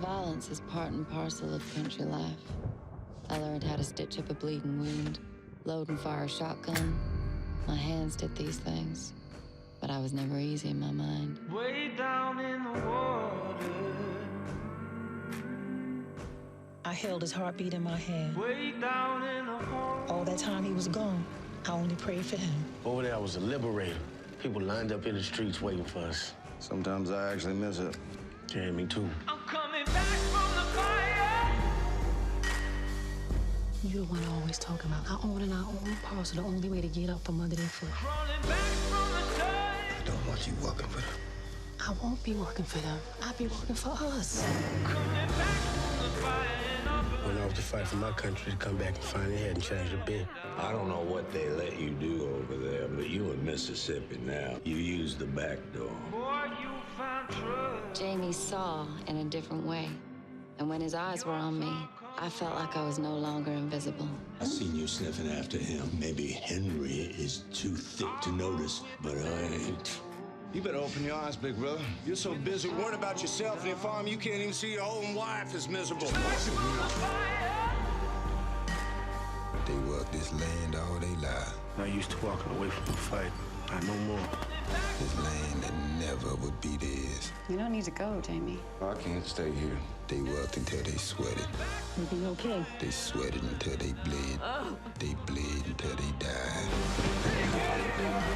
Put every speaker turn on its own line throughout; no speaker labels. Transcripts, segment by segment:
Violence is part and parcel of country life. I learned how to stitch up a bleeding wound, load and fire a shotgun. My hands did these things, but I was never easy in my mind.
Way down in the water.
I held his heartbeat in my hand.
Way down in the hole.
All that time he was gone, I only prayed for him.
Over there, I was a liberator. People lined up in the streets waiting for us.
Sometimes I actually miss it.
Yeah, me too.
I'm coming back from the fire.
You the one always talking about our own and our own parcel, the only way to get up from under their foot.
Crawling back from the dirt.
I don't want you working for them.
I won't be working for them. I'll be working for us.
Coming back from the fire.
Went off to fight for my country to come back and find it hadn't changed a bit.
I don't know what they let you do over there, but you in Mississippi now. You use the back door.
Boy, you found trust.
Jamie saw in a different way. And when his eyes were on me, I felt like I was no longer invisible.
I seen you sniffing after him. Maybe Henry is too thick to notice, but I ain't.
You better open your eyes, big brother. You're so busy worrying about yourself and your farm, you can't even see your own wife is miserable.
They work this land all they life.
Not used to walking away from a fight. Not no more.
This land that never would be theirs.
You don't need to go, Jamie.
I can't stay here.
They worked until they sweated.
You'll be okay.
They sweated until they bled. They bled until they died.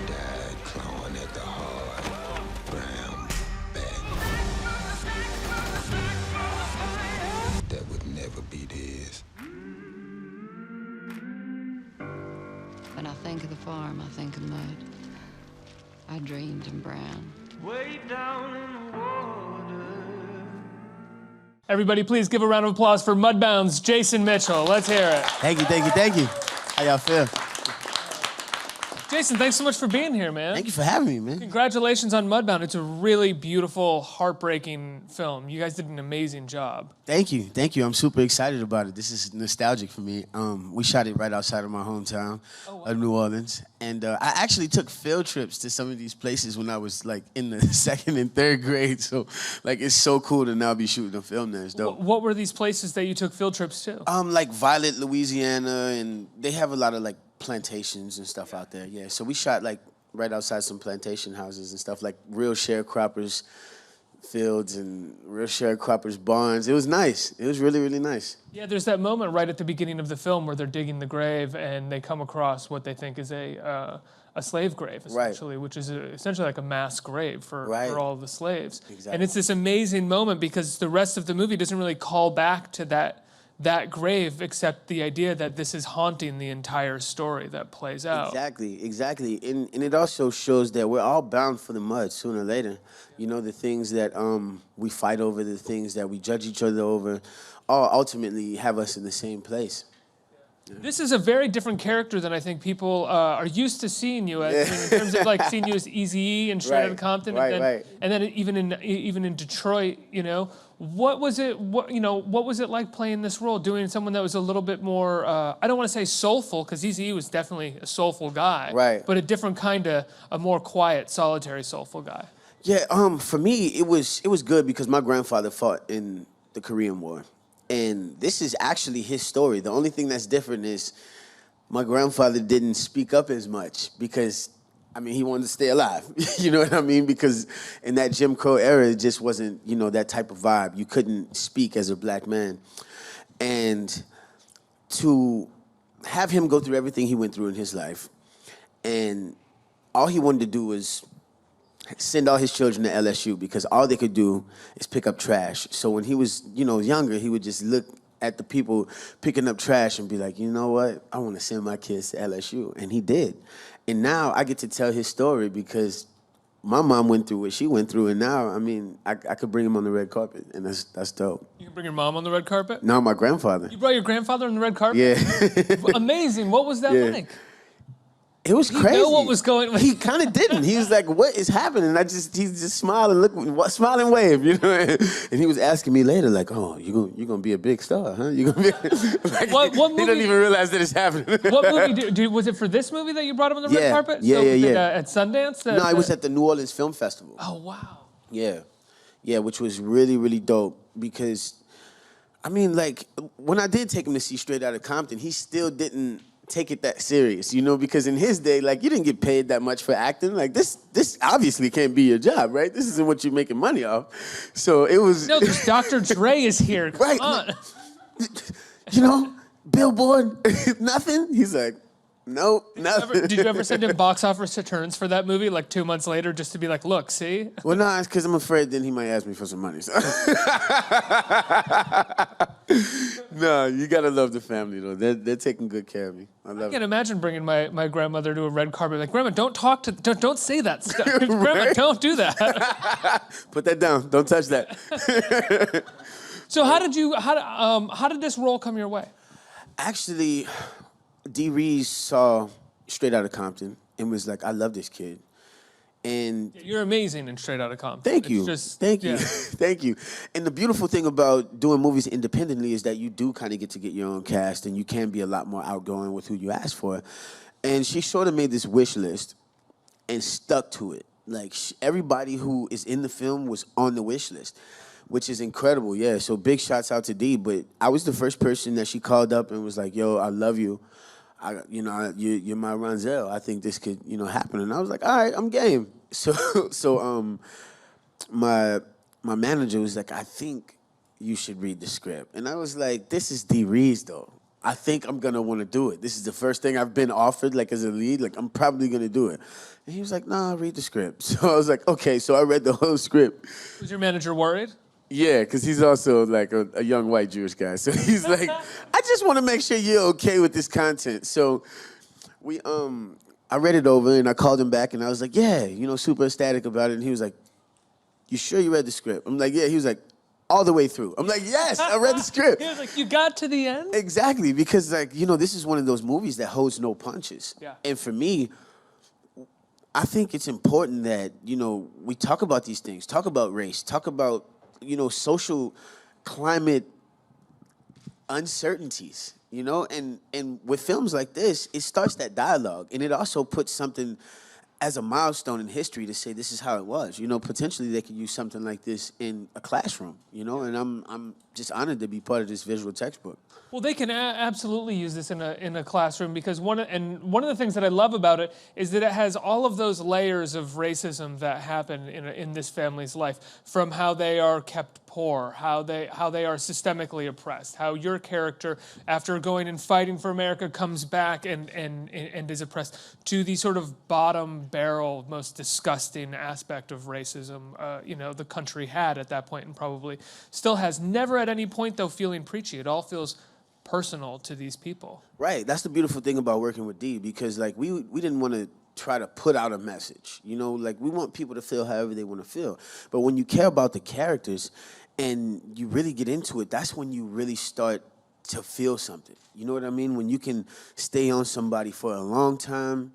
Died clawing at the hard, brown back. That would never be theirs.
When I think of the farm, I think of mud. I dreamed in brown.
Way down in the water.
Everybody, please give a round of applause for Mudbound's Jason Mitchell. Let's hear it.
Thank you, thank you, thank you. How y'all feel?
Jason, thanks so much for being here, man.
Thank you for having me, man.
Congratulations on Mudbound. It's a really beautiful, heartbreaking film. You guys did an amazing job.
Thank you, thank you. I'm super excited about it. This is nostalgic for me. We shot it right outside of my hometown of New Orleans. And I actually took field trips to some of these places when I was like in the 2nd and 3rd grade. So like, it's so cool to now be shooting a film there. It's dope.
What were these places that you took field trips to?
Like Violet, Louisiana, and they have a lot of like plantations and stuff out there. Yeah, so we shot like right outside some plantation houses and stuff, like real sharecroppers fields and real sharecroppers barns. It was nice. It was really, really nice.
Yeah, there's that moment right at the beginning of the film where they're digging the grave and they come across what they think is a slave grave, essentially, which is essentially like a mass grave for all the slaves.
Exactly.
And it's this amazing moment because the rest of the movie doesn't really call back to that grave, except the idea that this is haunting the entire story that plays out.
Exactly, exactly. And it also shows that we're all bound for the mud sooner or later. You know, the things that we fight over, the things that we judge each other over, all ultimately have us in the same place. Yeah.
This is a very different character than I think people are used to seeing you as, in terms of like seeing you as Eazy-E and Straight Outta Compton, and then even in Detroit, you know. What was it like playing this role, doing someone that was a little bit more, I don't want to say soulful, because Eazy-E was definitely a soulful guy, but a different kind of, a more quiet, solitary, soulful guy?
Yeah, for me, it was good because my grandfather fought in the Korean War. And this is actually his story. The only thing that's different is my grandfather didn't speak up as much because, I mean, he wanted to stay alive. You know what I mean? Because in that Jim Crow era, it just wasn't, you know, that type of vibe. You couldn't speak as a black man. And to have him go through everything he went through in his life, and all he wanted to do was send all his children to LSU because all they could do is pick up trash. So when he was, you know, younger, he would just look at the people picking up trash and be like, you know what? I want to send my kids to LSU. And he did. And now I get to tell his story because my mom went through what she went through, and now, I mean, I could bring him on the red carpet, and that's dope.
You can bring your mom on the red carpet?
No, my grandfather.
You brought your grandfather on the red carpet?
Yeah.
Amazing. What was that like?
It was crazy.
He knew what was going on.
He kind of didn't. He was like, what is happening? He's just smiling, smile and wave, you know? And he was asking me later, like, oh, you're gonna be a big star, huh? You're gonna be like,
what movie?
He doesn't even realize that it's happening.
What movie was it for this movie that you brought him on the red carpet?
Yeah.
At Sundance?
No, it was at the New Orleans Film Festival.
Oh, wow.
Yeah, which was really, really dope because I mean, like, when I did take him to see Straight Outta Compton, he still didn't take it that serious, you know, because in his day, like, you didn't get paid that much for acting. Like, this obviously can't be your job, right? This isn't what you're making money off. So it was...
No, because Dr. Dre is here. Come
right,
on.
You know, Billboard, nothing? He's like, nope, nothing.
Did you ever send him box office returns for that movie, like 2 months later, just to be like, look, see?
Well, no, it's because I'm afraid then he might ask me for some money. So. No, you got to love the family, though. They're taking good care of me. I
can't imagine bringing my grandmother to a red carpet. Like, Grandma, don't say that stuff. Grandma, don't do that.
Put that down. Don't touch that.
So how did this role come your way?
Actually, D. Rees saw Straight Outta Compton and was like, I love this kid. And
you're amazing in Straight Outta Compton.
Thank you. Thank you. Thank you. And the beautiful thing about doing movies independently is that you do kind of get to get your own cast and you can be a lot more outgoing with who you ask for. And she sort of made this wish list and stuck to it. Like, everybody who is in the film was on the wish list, which is incredible. Yeah, so big shouts out to Dee. But I was the first person that she called up and was like, yo, I love you. You're my Ronsel. I think this could, happen. And I was like, all right, I'm game. So my manager was like, I think you should read the script. And I was like, this is D. Rees, though. I think I'm going to want to do it. This is the first thing I've been offered, like, as a lead. Like, I'm probably going to do it. And he was like, nah, read the script. So I was like, okay. So I read the whole script.
Was your manager worried?
Yeah, because he's also like a young white Jewish guy. So he's like, I just want to make sure you're okay with this content. So I read it over and I called him back and I was like, yeah, super ecstatic about it. And he was like, you sure you read the script? I'm like, yeah. He was like, all the way through. I'm like, yes, I read the script.
He was like, you got to the end?
Exactly, because this is one of those movies that holds no punches.
Yeah.
And for me, I think it's important that, we talk about these things, talk about race, talk about social climate uncertainties, and with films like this, it starts that dialogue, and it also puts something as a milestone in history to say this is how it was. Potentially they could use something like this in a classroom, and I'm just honored to be part of this visual textbook.
Well, they can absolutely use this in a classroom because one of the things that I love about it is that it has all of those layers of racism that happen in this family's life, from how they are kept poor, how they are systemically oppressed, how your character, after going and fighting for America, comes back and is oppressed, to the sort of bottom barrel, most disgusting aspect of racism the country had at that point and probably still has. Never at any point, though, feeling preachy. It all feels personal to these people.
Right. That's the beautiful thing about working with Dee, because we didn't want to try to put out a message. We want people to feel however they want to feel. But when you care about the characters and you really get into it, that's when you really start to feel something. You know what I mean? When you can stay on somebody for a long time,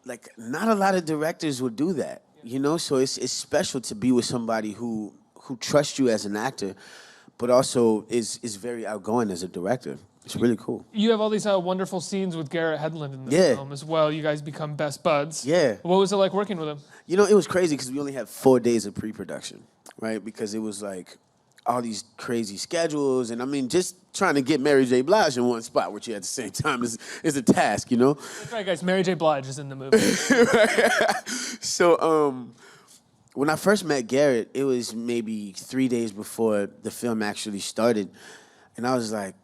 like, not a lot of directors would do that. So it's special to be with somebody who trusts you as an actor, but also is very outgoing as a director. It's really cool.
You have all these wonderful scenes with Garrett Hedlund in the film as well. You guys become best buds.
Yeah.
What was it like working with him?
It was crazy because we only had 4 days of pre-production, right? Because it was like all these crazy schedules. And just trying to get Mary J. Blige in one spot, which at the same time is a task,
That's right, guys. Mary J. Blige is in the movie.
So, when I first met Garrett, it was maybe 3 days before the film actually started. And I was like,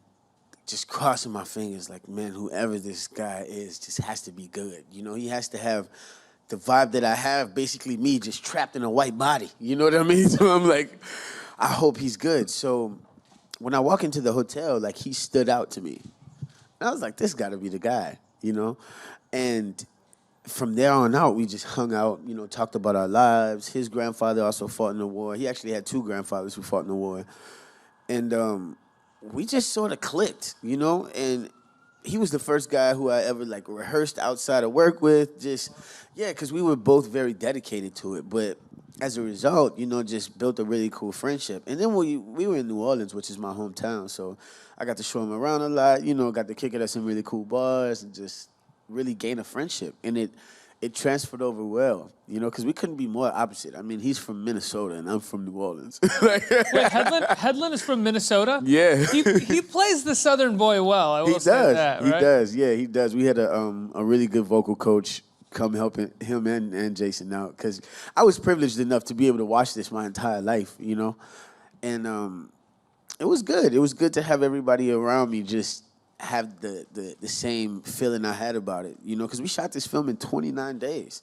just crossing my fingers, like, man, whoever this guy is just has to be good. He has to have the vibe that I have, basically me just trapped in a white body. You know what I mean? So I'm like, I hope he's good. So when I walk into the hotel, like, he stood out to me. And I was like, this got to be the guy, And from there on out, we just hung out, talked about our lives. His grandfather also fought in the war. He actually had 2 grandfathers who fought in the war. And we just sort of clicked, And he was the first guy who I ever, like, rehearsed outside of work with. Because we were both very dedicated to it. But as a result, just built a really cool friendship. And then we were in New Orleans, which is my hometown. So I got to show him around a lot, got to kick it at some really cool bars and just really gain a friendship. And it transferred over well, you know, because we couldn't be more opposite. I mean, he's from Minnesota and I'm from New Orleans.
Wait, Hedlund is from Minnesota?
Yeah.
He plays the Southern boy well, I will say that, right?
He does, yeah, he does. We had a really good vocal coach come helping him and Jason out, because I was privileged enough to be able to watch this my entire life, you know, and it was good. It was good to have everybody around me just have the same feeling I had about it, you know, because we shot this film in 29 days.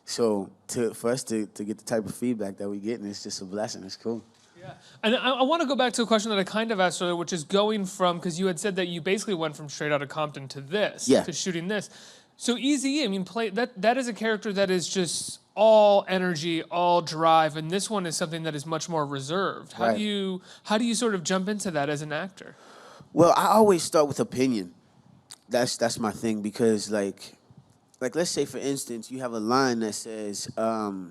So for us to get the type of feedback that we get, and it's just a blessing. It's cool.
Yeah, and I want to go back to a question that I kind of asked earlier, which is going from, because you had said that you basically went from Straight Outta Compton to this, to shooting this. So Eazy-E, I mean, that is a character that is just all energy, all drive, and this one is something that is much more reserved. How do you sort of jump into that as an actor?
Well, I always start with opinion. That's my thing, because like let's say, for instance, you have a line that says, I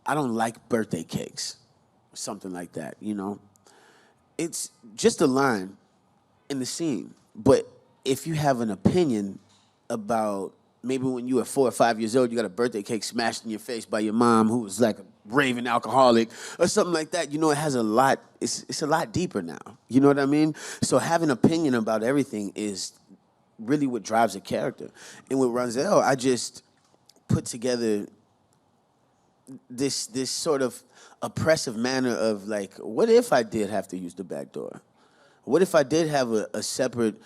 don't like birthday cakes, something like that, you know? It's just a line in the scene. But if you have an opinion about maybe when you were 4 or 5 years old, you got a birthday cake smashed in your face by your mom who was like a raving alcoholic or something like that, you know, it has a lot, it's a lot deeper now. You know what I mean? So having an opinion about everything is really what drives a character. And with Ronsel, I just put together this sort of oppressive manner of like, what if I did have to use the back door? What if I did have a separate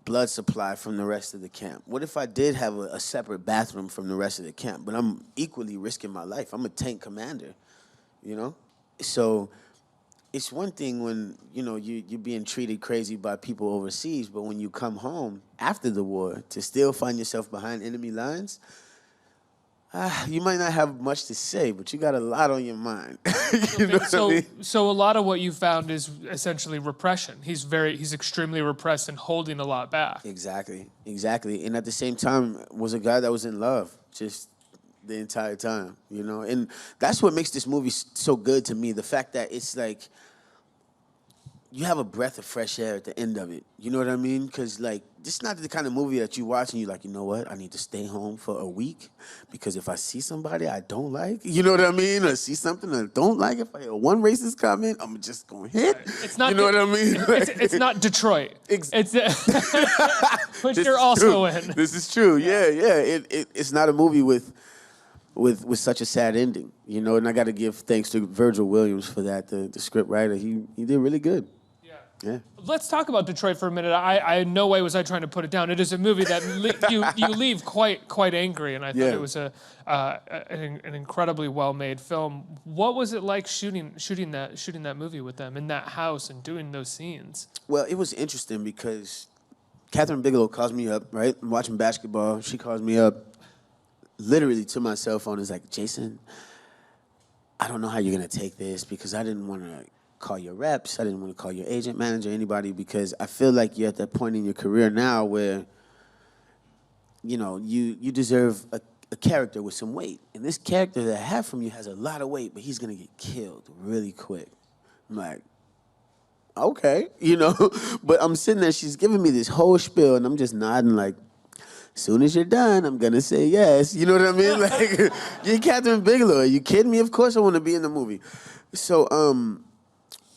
blood supply from the rest of the camp? What if I did have a separate bathroom from the rest of the camp, but I'm equally risking my life? I'm a tank commander, you know? So it's one thing when, you know, you're being treated crazy by people overseas, but when you come home after the war to still find yourself behind enemy lines, you might not have much to say, but you got a lot on your mind. You know what I mean?
So a lot of what you found is essentially repression. He's extremely repressed and holding a lot back.
Exactly. And at the same time, was a guy that was in love just the entire time, you know? And that's what makes this movie so good to me, the fact that it's like, you have a breath of fresh air at the end of it. You know what I mean? Because, like, this is not the kind of movie that you watch and you're like, you know what? I need to stay home for a week because if I see somebody I don't like, you know what I mean? Or see something I don't like, if I hear one racist comment, I'm just going to hit.
It's not,
you know what I mean?
It's not Detroit. It's which
this
you're also
true.
in.
This is true. Yeah. It's not a movie with such a sad ending, you know? And I got to give thanks to Virgil Williams for that, the script writer. He did really good. Yeah.
Let's talk about Detroit for a minute. I in no way was I trying to put it down. It is a movie that you leave quite angry, and I thought it was an incredibly well-made film. What was it like shooting that movie with them in that house and doing those scenes?
Well, it was interesting because Catherine Bigelow calls me up, right? I'm watching basketball. She calls me up literally to my cell phone. Is like, Jason, I don't know how you're going to take this because I didn't want to call your reps. I didn't want to call your agent, manager, anybody, because I feel like you're at that point in your career now where, you know, you deserve a character with some weight. And this character that I have from you has a lot of weight, but he's going to get killed really quick. I'm like, okay, you know. But I'm sitting there, she's giving me this whole spiel, and I'm just nodding like, as soon as you're done, I'm going to say yes. You know what I mean? Like, you're Catherine Bigelow. Are you kidding me? Of course I want to be in the movie. So,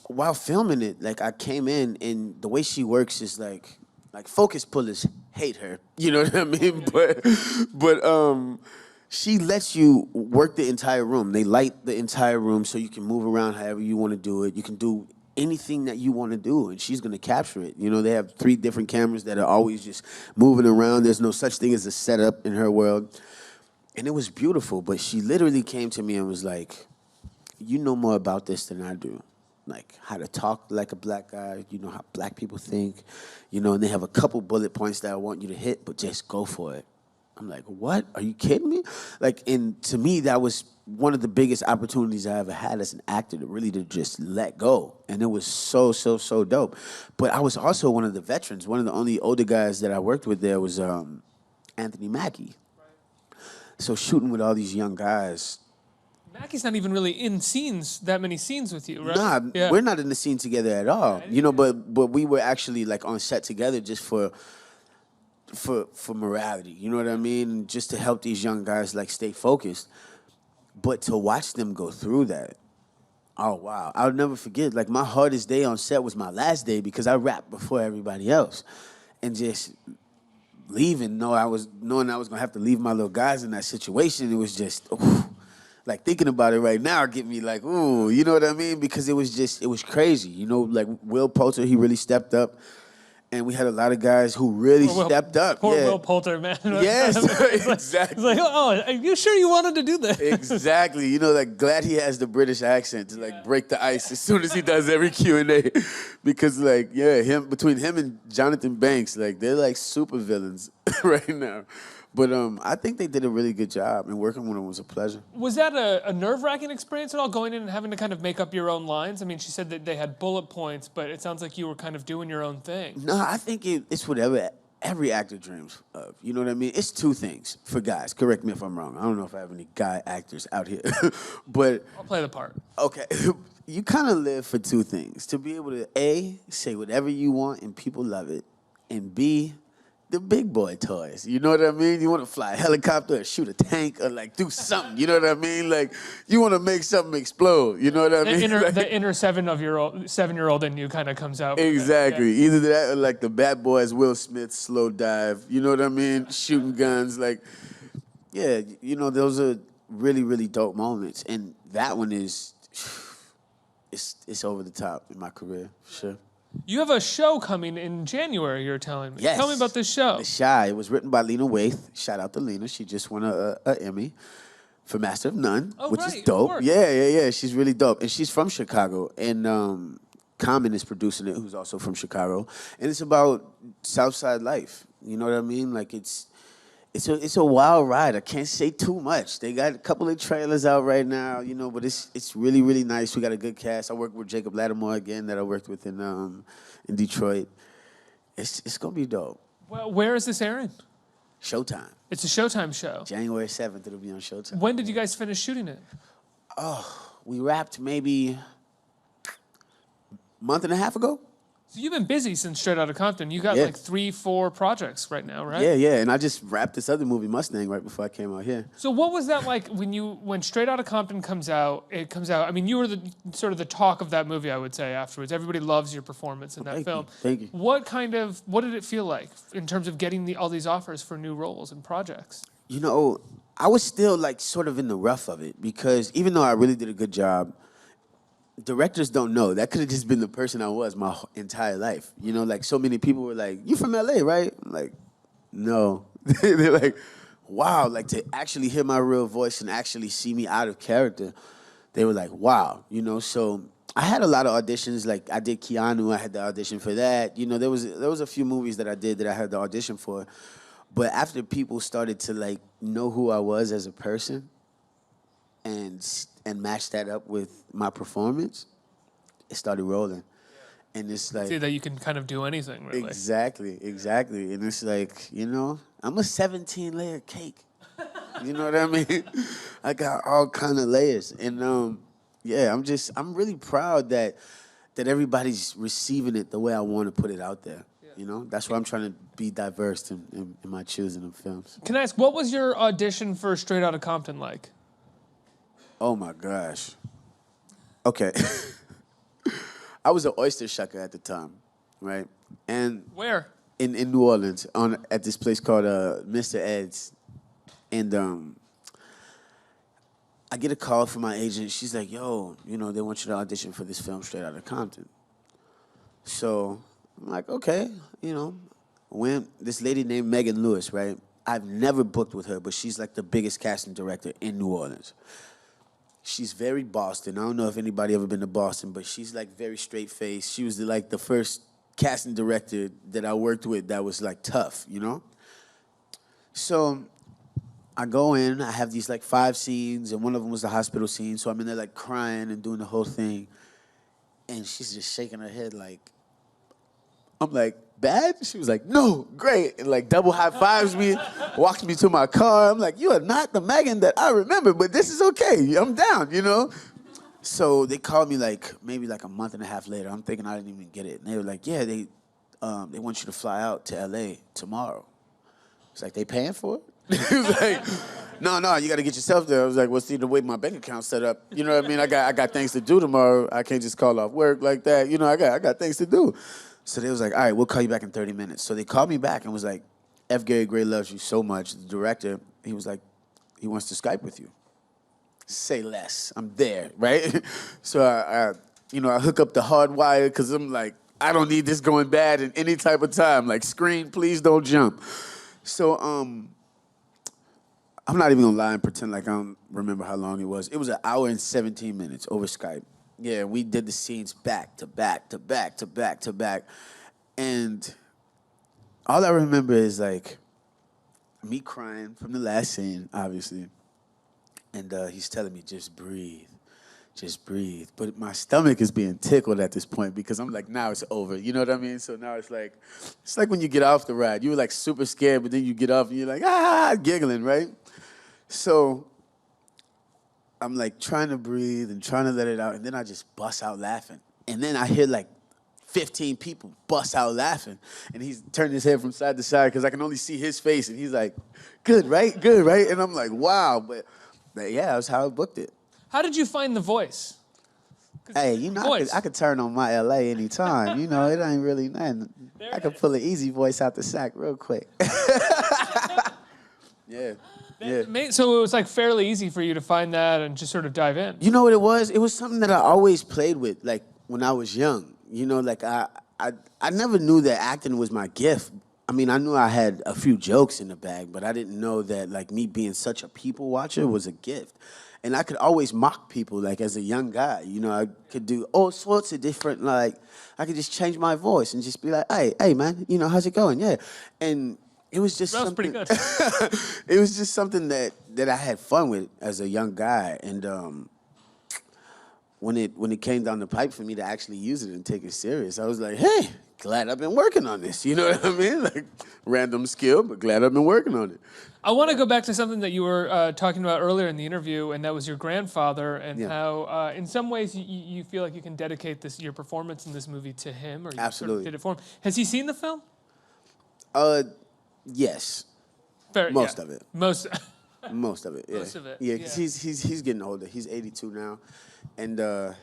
while filming it, like, I came in, and the way she works is like focus pullers hate her. You know what I mean? But she lets you work the entire room. They light the entire room so you can move around however you want to do it. You can do anything that you want to do, and she's going to capture it. You know, they have 3 different cameras that are always just moving around. There's no such thing as a setup in her world. And it was beautiful, but she literally came to me and was like, you know more about this than I do. Like, how to talk like a black guy, you know, how black people think, you know, and they have a couple bullet points that I want you to hit, but just go for it. I'm like, what? Are you kidding me? Like, and to me, that was one of the biggest opportunities I ever had as an actor, to just let go. And it was so dope. But I was also one of the veterans. One of the only older guys that I worked with there was Anthony Mackie. So shooting with all these young guys.
Mackie's not even really in that many scenes with you, right?
Nah, we're not in the scene together at all. You know, but we were actually like on set together just for for morality. You know what I mean? Just to help these young guys like stay focused. But to watch them go through that, oh wow! I'll never forget. Like my hardest day on set was my last day because I rapped before everybody else, and just leaving, knowing I was gonna have to leave my little guys in that situation. It was just. Oof. Like thinking about it right now get me like, ooh, you know what I mean? Because it was crazy. You know, like Will Poulter, he really stepped up. And we had a lot of guys who really stepped up.
Poor Will Poulter, man.
Yes, exactly.
It's like, oh, are you sure you wanted to do that?
Exactly. You know, like glad he has the British accent to like break the ice as soon as he does every Q&A. Because like, between him and Jonathan Banks, like they're like super villains right now. But I think they did a really good job, and working with them was a pleasure.
Was that a nerve-wracking experience at all, going in and having to kind of make up your own lines? I mean, she said that they had bullet points, but it sounds like you were kind of doing your own thing.
No, I think it's whatever every actor dreams of. You know what I mean? It's two things for guys. Correct me if I'm wrong. I don't know if I have any guy actors out here. But
I'll play the part.
Okay. You kind of live for two things. To be able to, A, say whatever you want and people love it, and B, the big boy toys. You know what I mean? You want to fly a helicopter or shoot a tank or like do something. You know what I mean? Like you want to make something explode. You know what I mean?
The inner seven-year-old in you kind of comes out.
Exactly. Yeah. Either that or like the Bad Boys, Will Smith, slow dive. You know what I mean? Shooting guns. Like, yeah, you know, those are really, really dope moments. And that one is, it's over the top in my career, for sure.
You have a show coming in January, you're telling me.
Yes.
Tell me about this show.
The Shy. It was written by Lena Waithe. Shout out to Lena. She just won a Emmy for Master of None, which is dope. Yeah. She's really dope. And she's from Chicago. And Common is producing it, who's also from Chicago. And it's about Southside life. You know what I mean? Like it's a wild ride. I can't say too much. They got a couple of trailers out right now, you know, but it's really, really nice. We got a good cast. I work with Jacob Lattimore again that I worked with in Detroit. It's gonna be dope.
Well, where is this airing?
Showtime.
It's a Showtime show.
January 7th, it'll be on Showtime.
When did you guys finish shooting it?
Oh, we wrapped maybe a month and a half ago.
So you've been busy since Straight Outta Compton. You got like 3-4 projects right now, right?
Yeah. And I just wrapped this other movie, Mustang, right before I came out here.
So what was that like when Straight Outta Compton comes out? I mean, you were the sort of the talk of that movie, I would say, afterwards. Everybody loves your performance in that film.
Thank you.
What did it feel like in terms of getting all these offers for new roles and projects?
You know, I was still like sort of in the rough of it because even though I really did a good job, directors don't know. That could have just been the person I was my entire life. You know, like so many people were like, "You from LA, right?" I'm like, no. They're like, wow, like to actually hear my real voice and actually see me out of character. They were like, wow, you know. So I had a lot of auditions. Like I did Keanu, I had the audition for that. You know, there was a few movies that I did that I had the audition for. But after people started to like know who I was as a person and match that up with my performance, it started rolling. And it's like...
See that you can kind of do anything, really.
Exactly. And it's like, you know, I'm a 17-layer cake. You know what I mean? I got all kind of layers. And, I'm really proud that everybody's receiving it the way I want to put it out there. You know, that's why I'm trying to be diverse in my choosing of films.
Can I ask, what was your audition for Straight Outta Compton like?
Oh my gosh. Okay. I was an oyster shucker at the time, right? And
where?
In New Orleans, at this place called Mr. Ed's. And I get a call from my agent. She's like, yo, you know, they want you to audition for this film Straight Outta Compton. So I'm like, okay, you know. When this lady named Megan Lewis, right? I've never booked with her, but she's like the biggest casting director in New Orleans. She's very Boston. I don't know if anybody ever been to Boston, but she's like very straight-faced. She was like the first casting director that I worked with that was like tough, you know? So I go in, I have these like 5 scenes, and one of them was the hospital scene, so I'm in there like crying and doing the whole thing. And she's just shaking her head like, I'm like, bad? She was like, no, great. And like double high fives me, walks me to my car. I'm like, you are not the Megan that I remember, but this is okay. I'm down, you know? So they called me like maybe like a month and a half later. I'm thinking I didn't even get it. And they were like, yeah, they want you to fly out to LA tomorrow. was like, they paying for it? He was like, no, you got to get yourself there. I was like, well, see, the way my bank account's set up, you know what I mean? I got things to do tomorrow. I can't just call off work like that. You know, I got things to do. So they was like, all right, we'll call you back in 30 minutes. So they called me back and was like, F. Gary Gray loves you so much. The director, he was like, he wants to Skype with you. Say less. I'm there, right? So I hook up the hard wire because I'm like, I don't need this going bad in any type of time. Like, screen, please don't jump. So I'm not even gonna lie and pretend like I don't remember how long it was. It was 1 hour and 17 minutes over Skype. Yeah, we did the scenes back to back to back to back to back. And all I remember is like me crying from the last scene, obviously. And he's telling me, just breathe. Just breathe. But my stomach is being tickled at this point because I'm like, now it's over. You know what I mean? So now it's like when you get off the ride. You were like super scared, but then you get off and you're like, giggling, right? So I'm like trying to breathe and trying to let it out. And then I just bust out laughing. And then I hear like 15 people bust out laughing. And he's turning his head from side to side because I can only see his face. And he's like, good, right? Good, right? And I'm like, wow. But yeah, that's how I booked it.
How did you find the voice?
Hey, you know, I could turn on my LA anytime. You know, it ain't really nothing. I could pull an easy voice out the sack real quick. Yeah.
So it was like fairly easy for you to find that and just sort of dive in.
You know what it was? It was something that I always played with, like when I was young. You know, like I never knew that acting was my gift. I mean, I knew I had a few jokes in the bag, but I didn't know that like me being such a people watcher was a gift. And I could always mock people, like, as a young guy. You know, I could do all sorts of different, like, I could just change my voice and just be like, hey, man, you know, how's it going? Yeah. And it was just something.
That was pretty good.
It was just something that I had fun with as a young guy. And when it came down the pipe for me to actually use it and take it serious, I was like, hey, glad I've been working on this. You know what I mean? Like, random skill, but glad I've been working on it.
I want to go back to something that you were talking about earlier in the interview, and that was your grandfather, and how, in some ways, you feel like you can dedicate your performance in this movie to him, or you
Absolutely.
Sort of did it for him. Has he seen the film?
Yes. Most of it. Most of it. Yeah.
Most of it.
Yeah, because he's getting older. He's 82 now, and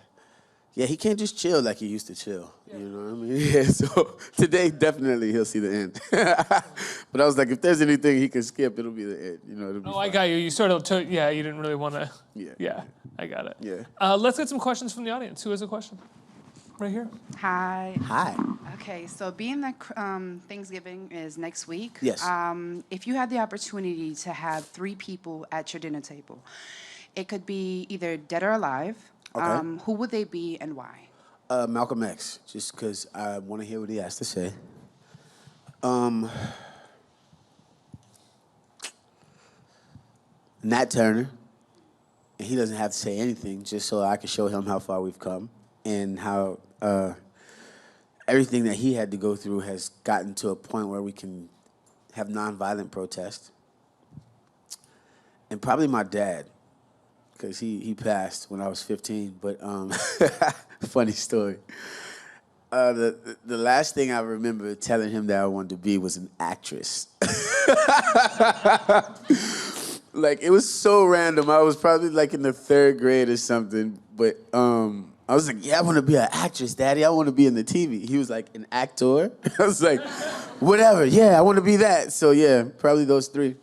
he can't just chill like he used to chill. Yeah. You know what I mean? Yeah. So today, definitely he'll see the end. But I was like, if there's anything he can skip, it'll be the end. You know? It'll be fine.
I got you. You sort of took. Yeah, you didn't really want to. Yeah. I got it.
Yeah.
Let's get some questions from the audience. Who has a question? Right here.
Hi.
Hi.
Okay, so being that Thanksgiving is next week,
yes.
If you had the opportunity to have 3 people at your dinner table, it could be either dead or alive.
Okay.
Who would they be and why?
Malcolm X, just because I want to hear what he has to say. Nat Turner, and he doesn't have to say anything, just so I can show him how far we've come and how everything that he had to go through has gotten to a point where we can have nonviolent protest. And probably my dad, because he passed when I was 15, but funny story. The last thing I remember telling him that I wanted to be was an actress. Like, it was so random. I was probably like in the 3rd grade or something, but I was like, yeah, I want to be an actress, Daddy. I want to be in the TV. He was like, an actor? I was like, whatever. Yeah, I want to be that. So, yeah, probably those 3.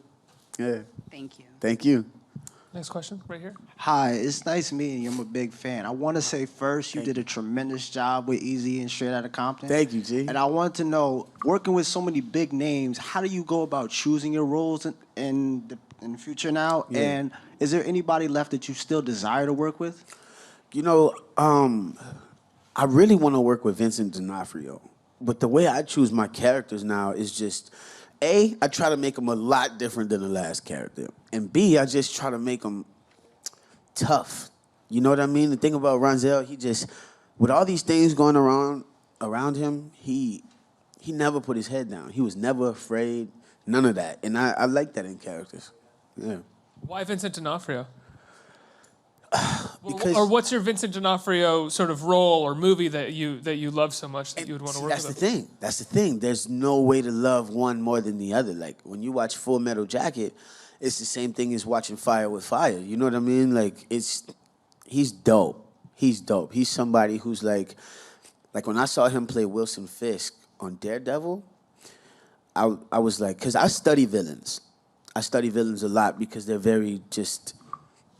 Yeah.
Thank you.
Thank you.
Next question, right here.
Hi, it's nice meeting you. I'm a big fan. I want to say first, you did a tremendous job with Easy and Straight Outta Compton.
Thank you, G.
And I want to know, working with so many big names, how do you go about choosing your roles in the future now? Yeah. And is there anybody left that you still desire to work with?
You know, I really want to work with Vincent D'onofrio. But the way I choose my characters now is just, A, I try to make them a lot different than the last character. And B, I just try to make them tough. You know what I mean? The thing about Ronsel, he just, with all these things going around him, he never put his head down. He was never afraid, none of that. And I like that in characters. Yeah.
Why Vincent D'onofrio?
Because
or what's your Vincent D'onofrio sort of role or movie that you love so much that you would want to work with?
That's the thing. There's no way to love one more than the other. Like when you watch Full Metal Jacket, it's the same thing as watching Fire with Fire. You know what I mean? Like he's dope. He's dope. He's somebody who's like when I saw him play Wilson Fisk on Daredevil, I was like, because I study villains. I study villains a lot because they're very just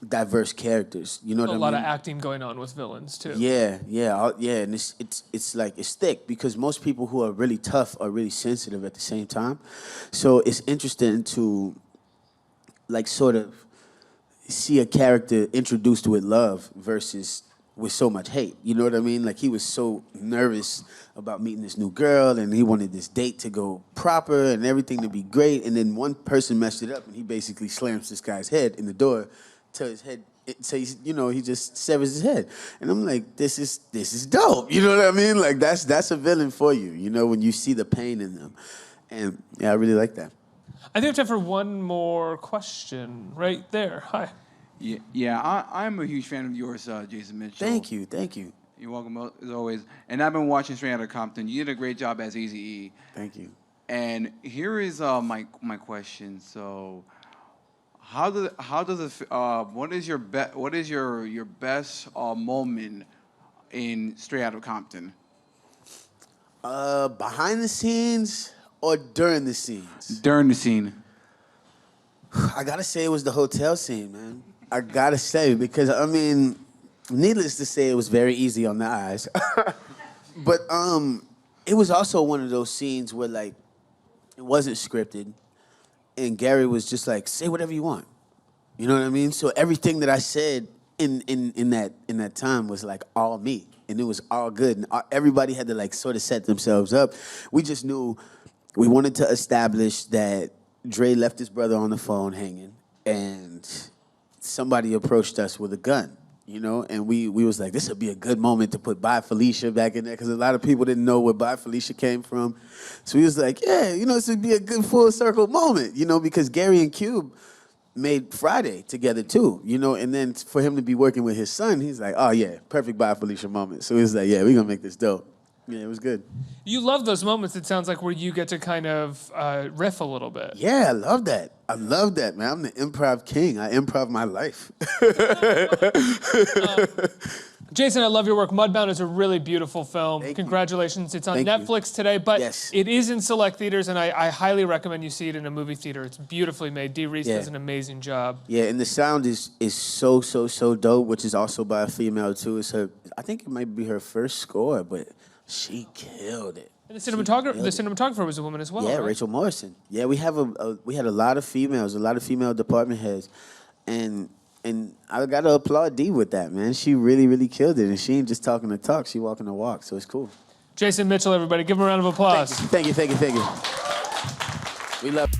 diverse characters. You know what I mean?
A lot of acting going on with villains too.
Yeah, and it's like it's thick because most people who are really tough are really sensitive at the same time. So it's interesting to like sort of see a character introduced with love versus with so much hate. You know what I mean? Like he was so nervous about meeting this new girl and he wanted this date to go proper and everything to be great, and then one person messed it up and he basically slams this guy's head in the door till his head, so he just severs his head. And I'm like, this is dope. You know what I mean? Like that's a villain for you, you know, when you see the pain in them. And yeah, I really like that.
I think we have time for one more question right there. Hi.
Yeah, I'm a huge fan of yours, Jason Mitchell.
Thank you.
You're welcome, as always. And I've been watching Straight Outta Compton. You did a great job as Eazy-E.
Thank you.
And here is my question. So, what is your best moment in Straight Outta Compton?
Behind the scenes or during the scenes?
During the scene.
I gotta say it was the hotel scene, man. I gotta say, because I mean, needless to say, it was very easy on the eyes. But it was also one of those scenes where like it wasn't scripted, and Gary was just like, say whatever you want. You know what I mean? So everything that I said in that time was like all me, and it was all good, and everybody had to like sort of set themselves up. We just knew we wanted to establish that Dre left his brother on the phone hanging, and somebody approached us with a gun, you know, and we was like, this would be a good moment to put Bye Felicia back in there, because a lot of people didn't know where Bye Felicia came from. So we was like, yeah, you know, this would be a good full circle moment, you know, because Gary and Cube made Friday together too, you know, and then for him to be working with his son, he's like, oh yeah, perfect Bye Felicia moment. So he was like, yeah, we're gonna make this dope. Yeah, it was good.
You love those moments, it sounds like, where you get to kind of riff a little bit.
Yeah, I love that. I love that, man. I'm the improv king. I improv my life.
Jason, I love your work. Mudbound is a really beautiful film. Congratulations. It's on Netflix today, but it is in select theaters, and I highly recommend you see it in a movie theater. It's beautifully made. Dee Reese does an amazing job.
Yeah, and the sound is so dope, which is also by a female, too. It's I think it might be her first score, but she killed it.
And the cinematographer was a woman as well.
Yeah,
right?
Rachel Morrison. Yeah, we had a lot of females, a lot of female department heads, and I got to applaud Dee with that, man. She really killed it, and she ain't just talking the talk; she walking the walk. So it's cool.
Jason Mitchell, everybody, give him a round of applause.
Thank you. We love.